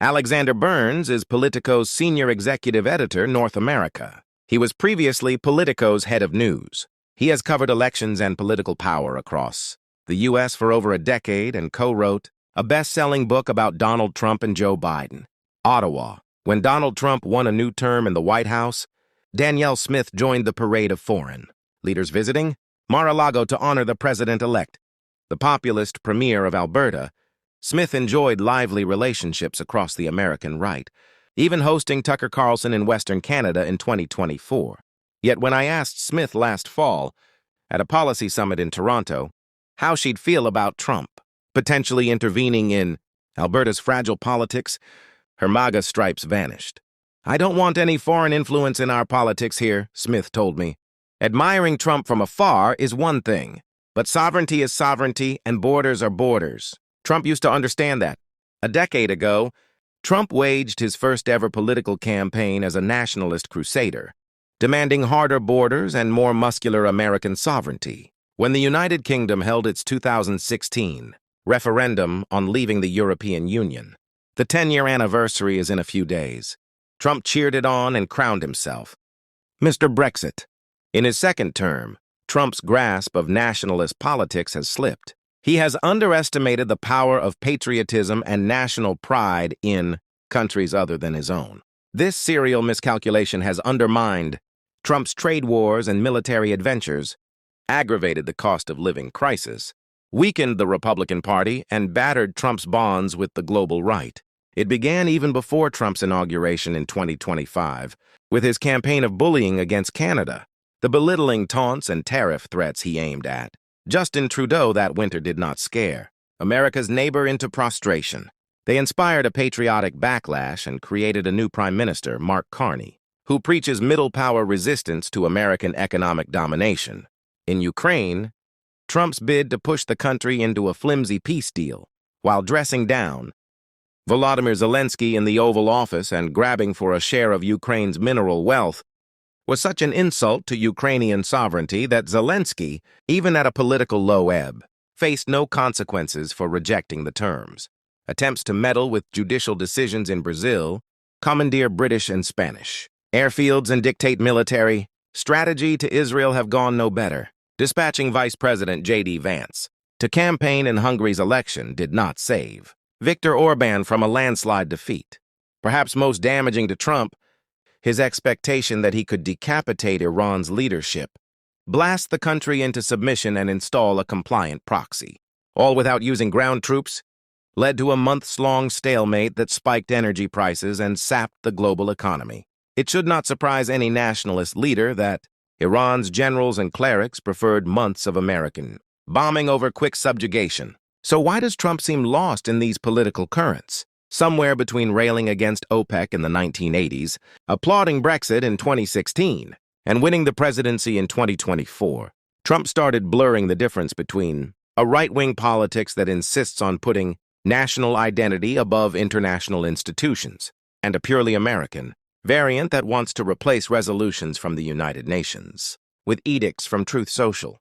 Alexander Burns is Politico's senior executive editor, North America. He was previously Politico's head of news. He has covered elections and political power across the U.S. for over a decade and co-wrote a best-selling book about Donald Trump and Joe Biden. Ottawa. When Donald Trump won a new term in the White House, Danielle Smith joined the parade of foreign leaders visiting Mar-a-Lago to honor the president-elect. The populist premier of Alberta, Smith enjoyed lively relationships across the American right, even hosting Tucker Carlson in Western Canada in 2024. Yet when I asked Smith last fall, at a policy summit in Toronto, how she'd feel about Trump potentially intervening in Alberta's fragile politics, her MAGA stripes vanished. "I don't want any foreign influence in our politics here," Smith told me. "Admiring Trump from afar is one thing, but sovereignty is sovereignty and borders are borders. Trump used to understand that. A decade ago, Trump waged his first-ever political campaign as a nationalist crusader, demanding harder borders and more muscular American sovereignty. When the United Kingdom held its 2016 referendum on leaving the European Union, the 10-year anniversary is in a few days. Trump cheered it on and crowned himself Mr. Brexit. In his second term, Trump's grasp of nationalist politics has slipped. He has underestimated the power of patriotism and national pride in countries other than his own. This serial miscalculation has undermined Trump's trade wars and military adventures, aggravated the cost of living crisis, weakened the Republican Party, and battered Trump's bonds with the global right. It began even before Trump's inauguration in 2025, with his campaign of bullying against Canada, the belittling taunts and tariff threats he aimed at. Justin Trudeau that winter did not scare America's neighbor into prostration. They inspired a patriotic backlash and created a new prime minister, Mark Carney, who preaches middle power resistance to American economic domination. In Ukraine, Trump's bid to push the country into a flimsy peace deal, while dressing down Volodymyr Zelensky in the Oval Office and grabbing for a share of Ukraine's mineral wealth, was such an insult to Ukrainian sovereignty that Zelensky, even at a political low ebb, faced no consequences for rejecting the terms. Attempts to meddle with judicial decisions in Brazil, commandeer British and Spanish airfields and dictate military strategy to Israel have gone no better. Dispatching Vice President J.D. Vance to campaign in Hungary's election did not save Viktor Orban from a landslide defeat. Perhaps most damaging to Trump, his expectation that he could decapitate Iran's leadership, blast the country into submission and install a compliant proxy, all without using ground troops, led to a months-long stalemate that spiked energy prices and sapped the global economy. It should not surprise any nationalist leader that Iran's generals and clerics preferred months of American bombing over quick subjugation. So why does Trump seem lost in these political currents? Somewhere between railing against OPEC in the 1980s, applauding Brexit in 2016, and winning the presidency in 2024, Trump started blurring the difference between a right-wing politics that insists on putting national identity above international institutions, and a purely American variant that wants to replace resolutions from the United Nations with edicts from Truth Social.